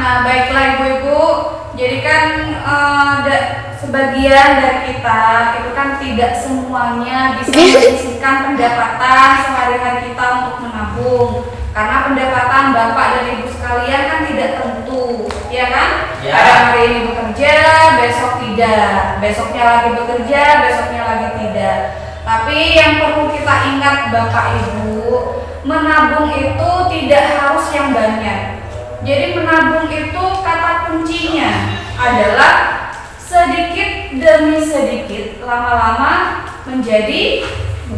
Nah, baiklah ibu-ibu, jadi kan sebagian dari kita itu kan tidak semuanya bisa menyisihkan pendapatan sehari-hari kita untuk menabung, karena pendapatan bapak dan ibu sekalian kan tidak tentu, ya kan? Ya. Ada hari ini bekerja, besok tidak, besoknya lagi bekerja, besoknya lagi tidak. Tapi yang perlu kita ingat bapak ibu, menabung itu tidak harus yang banyak. Jadi menabung itu kata kuncinya adalah sedikit demi sedikit, lama-lama menjadi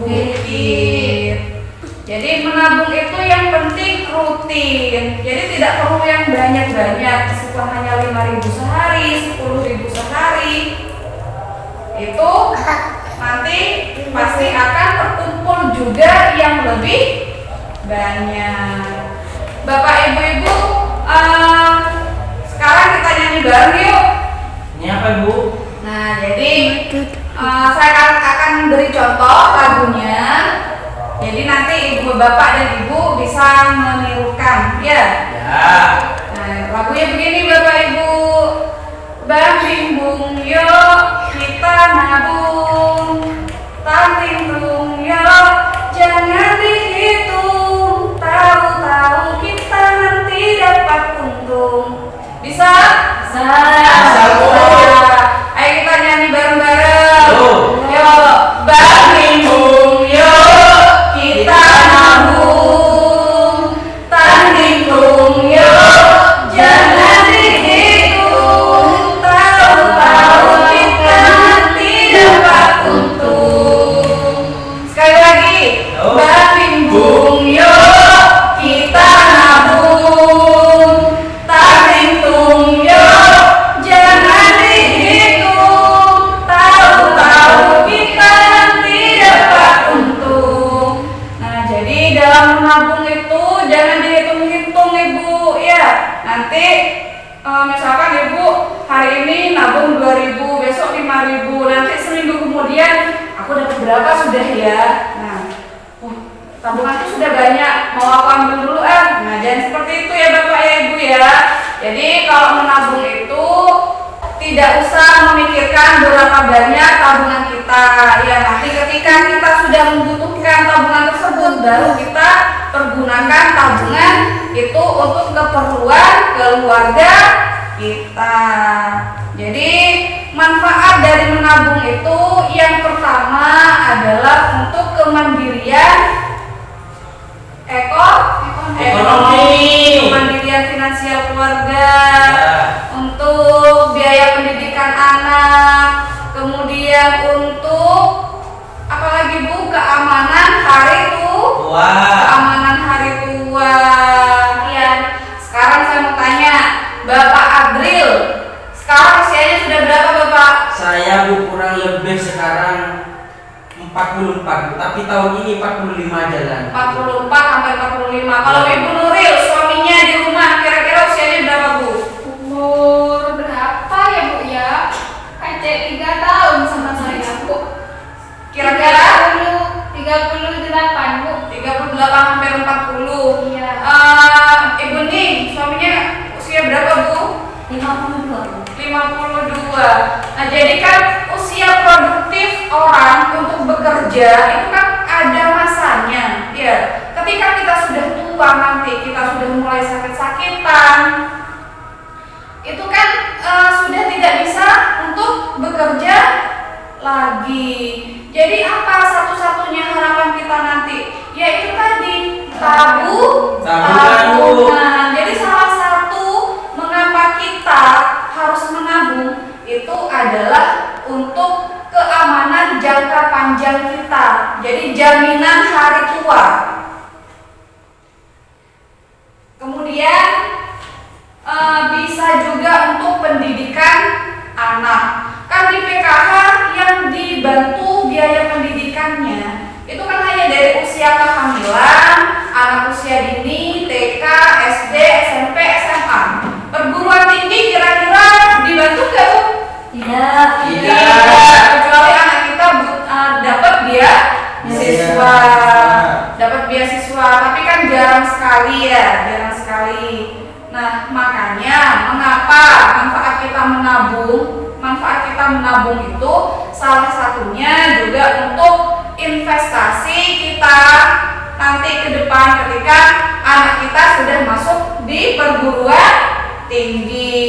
bukit. Jadi menabung itu yang penting rutin. Jadi tidak perlu yang banyak-banyak, meskipun hanya 5.000 sehari, 10.000 sehari. Itu nanti pasti akan terkumpul juga yang lebih banyak. Bapak ibu-ibu, sekarang kita nyanyi bareng yuk. Ini apa Bu? Nah, jadi saya akan beri contoh lagunya. Jadi nanti ibu bapak dan ibu bisa menirukan, ya. Ya. Nah, lagunya begini bapak ibu. Bang bimbung yuk kita nabung, tanting yuk jangan dihitung, tahu-tahu kita nanti dapat untung. Bisa? Bisa, Bu. Ayo kita nyanyi bareng-bareng. Yuk, bang bimbung yuk kita nabung, tanding yuk jangan dihitung, tahu-tahu kita nanti dapat untung. Sekali lagi, bang bimbung yuk kita nabung, tanding yuk jangan dihitung, tahu-tahu kita nanti dapat untung. Nah, jadi dalam menabung itu jangan dihitung-hitung ibu, ya. Nanti misalkan ibu hari ini nabung 2.000, besok 5.000, nanti seminggu kemudian aku dapat berapa sudah ya. Nah, tabunganku sudah banyak, mau aku ambil dulu Nah, jangan seperti itu ya bapak ya ibu ya. Jadi kalau menabung itu tidak usah memikirkan berapa banyak tabungan kita. Ya, nanti ketika kita sudah membutuhkan tabungan tersebut, baru kita pergunakan tabungan itu untuk keperluan keluarga kita. Jadi manfaat dari menabung itu yang pertama adalah untuk kemandirian ekonomi, kemandirian finansial keluarga, untuk biaya pendidikan anak, kemudian untuk apalagi Bu, keamanan hari tua. Keamanan hari tua. Ya. Sekarang saya mau tanya, Bapak Adril, sekarang usianya sudah berapa Bapak? Saya Bu kurang lebih sekarang 44, tapi tahun ini 45 jalan. 44 sampai 45. Kalau Ibu Nuril, suaminya di rumah, kira-kira usianya berapa Bu? Umur berapa ya Bu ya? Kayak 3 tahun sama saya Bu. Kira-kira 38 Bu. 38 sampai 40. Iya. Ibu nih, suaminya usia berapa Bu? 52. 52. Nah, jadi kan usia produktif orang untuk bekerja itu kan ada masanya. Ya, ketika kita sudah tua nanti, kita sudah mulai sakit-sakitan, itu kan sudah tidak bisa untuk bekerja lagi. Jadi apa satu-satunya harapan kita nanti? Yaitu tadi tabungan. Jadi salah satu mengapa kita harus menabung itu adalah untuk keamanan jangka panjang kita. Jadi jaminan hari tua. Kemudian bisa juga untuk pendidikan anak. Kan di PKH yang dibantu biaya pendidikannya itu kan hanya dari usia kehamilan, anak usia dini, TK, SD, SMP, SMA. Perguruan tinggi kira-kira dibantu nggak Bu? Tidak. Kecuali anak kita dapat beasiswa, tapi kan jarang sekali ya, jarang sekali. Nah, makanya apa manfaat kita menabung? Manfaat kita menabung itu salah satunya juga untuk investasi kita nanti ke depan ketika anak kita sudah masuk di perguruan tinggi.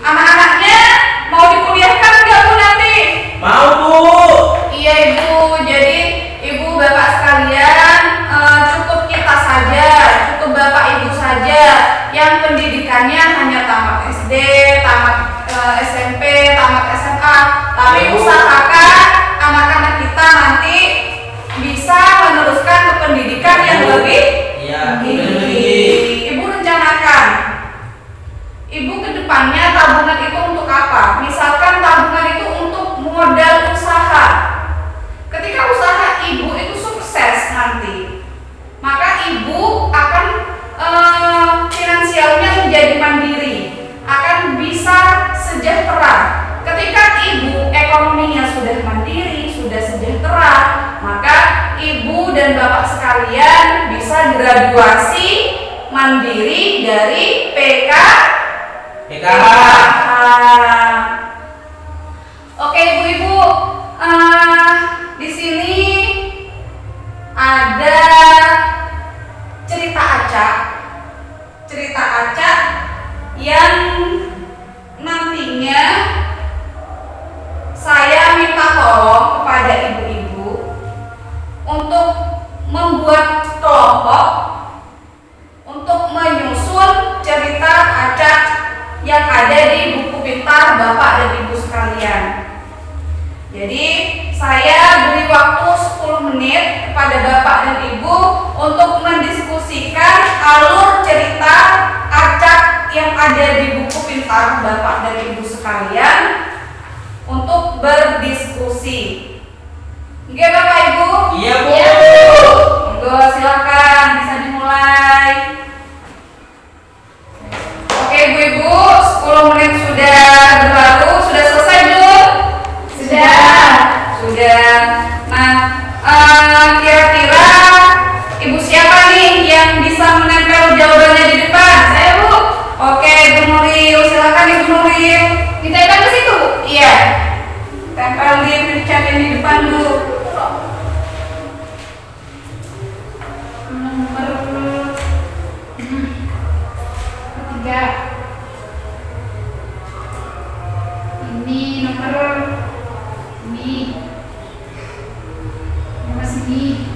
Anak-anaknya mau dikuliahkan nggak Bu nanti? Mau Bu. Iya Ibu, jadi Ibu Bapak sekalian cukup kita saja, cukup Bapak Ibu saja yang pendidikannya hanya tamat SD, tamat SMP, tamat SMA, tapi usahakan anak-anak kita nanti bisa meneruskan ke pendidikan yang lebih tinggi. Ibu rencanakan, Ibu kedepannya tabungan itu untuk apa? Misalkan tabungan itu untuk modal usaha. Ketika usaha Ibu itu sukses nanti, maka Ibu akan finansialnya menjadi mandiri, akan bisa sejahtera. Ketika Ibu ekonominya sudah mandiri, sudah sejahtera, maka Ibu dan Bapak sekalian bisa graduasi mandiri dari PKH. Oke Ibu-ibu, di sini ada cerita acak yang nantinya saya minta tolong kepada ibu-ibu untuk membuat kelompok untuk menyusun cerita acak yang ada di buku pintar Bapak dan Ibu sekalian. Jadi saya beri waktu 10 menit kepada Bapak dan Ibu untuk mendiskusikan alur cerita acak yang ada di buku pintar Bapak dan Ibu sekalian untuk berdiskusi. Oke Bapak Ibu? Iya Bu. Monggo silakan bisa dimulai. Oke Ibu-ibu, 10 menit sudah berlalu, sudah selesai belum? Sudah. Nah, kira-kira Ibu siapa nih yang bisa menempel jawabannya di depan? Saya Bu. Oke, Ibu Nuril, silakan Ibu Nuril. Ditempel ke situ? Iya. Tempelin cat yang di depan Bu. Nomor 3. Ini nomor sini.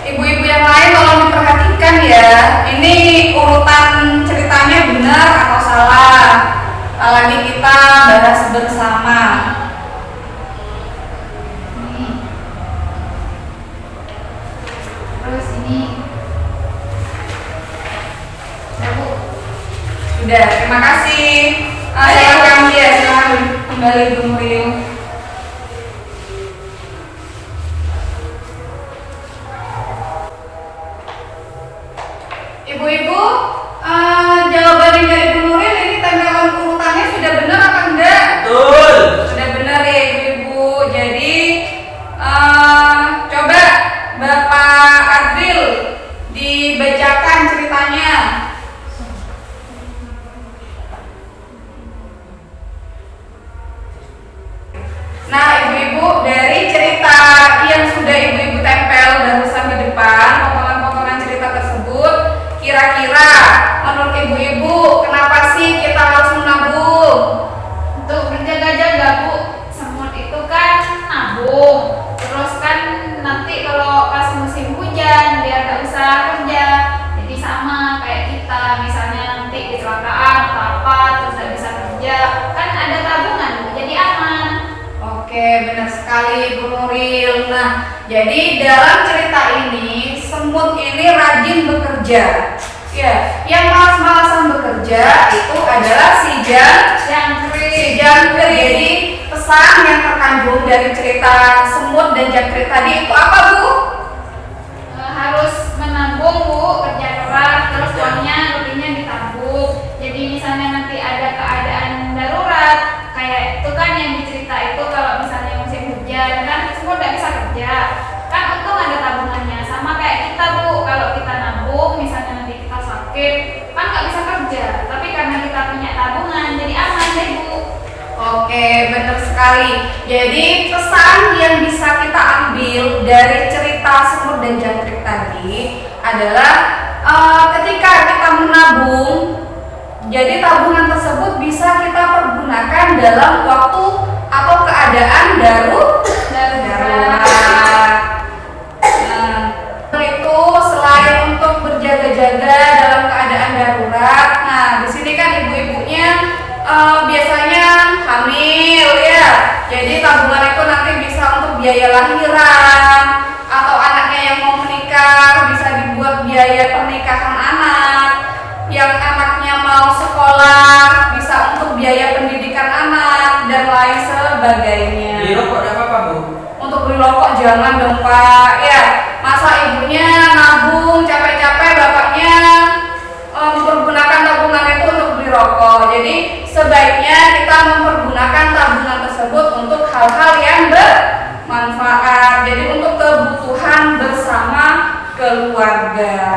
Ibu-ibu yang lain tolong diperhatikan ya. Ini urutan ceritanya benar atau salah. Lagi kita bahas bersama. Ini. Terus ini. Ya Bu. Sudah, terima kasih. Silakan dia, silakan kembali Ibu Nuril. Ibu-ibu, jawaban dari Ibu Nuril ini tempelan urutannya sudah benar apa enggak? Betul. Sudah benar ya Ibu-ibu. Jadi coba Bapak Adril dibacakan ceritanya. Nah Ibu-ibu, dari cerita yang sudah Ibu-ibu tempel barusan di depan, potongan-potongan cerita tersebut, kira-kira menurut Ibu-ibu kenapa sih kita harus menabung? Untuk berjaga-jaga Bu, semut itu kan nabung. Terus kan nanti kalau pas musim hujan biar nggak usah kerja. Jadi sama kayak kita, misalnya nanti kecelakaan atau apa terus nggak bisa kerja, kan ada tabungan Bu, jadi aman. Oke, benar sekali Ibu Nuril. Nah, jadi dalam cerita ini semut ini rajin bekerja. Ya, yang malas-malasan bekerja itu adalah si jangkrik. Jadi pesan yang terkandung dari cerita semut dan jangkrik tadi itu apa Bu? Harus menabung Bu, kerja keras, terus uangnya lebihnya ditabung. Jadi misalnya nanti ada keadaan darurat, kayak itu kan yang dicerita itu kalau misalnya musim hujan kan semua nggak bisa kerja, kan untung ada tabungannya. Sama kayak kita Bu, kalau kita nabung misalnya nanti kita sakit kan nggak bisa kerja, Oke, benar sekali. Jadi pesan yang bisa kita ambil dari cerita semut dan jangkrik tadi adalah ketika kita menabung, jadi tabungan tersebut bisa kita pergunakan dalam waktu atau keadaan darurat. Nah, itu selain untuk berjaga-jaga dalam keadaan darurat, nah di sini kan ibu-ibunya biasanya hamil ya, jadi tabungan itu nanti bisa untuk biaya lahiran, atau anaknya yang mau menikah bisa dibuat biaya pernikahan anak, yang anaknya mau sekolah bisa untuk biaya pendidikan anak dan lain sebagainya. Beli rokok ada apa-apa, Bu? Untuk beli rokok jangan dong Pak, ya masa ibunya nabung capek-capek, bapaknya mempergunakan tabungan itu untuk beli rokok. Jadi sebaiknya kita mempergunakan tabungan tersebut untuk hal-hal yang bermanfaat, jadi untuk kebutuhan bersama keluarga.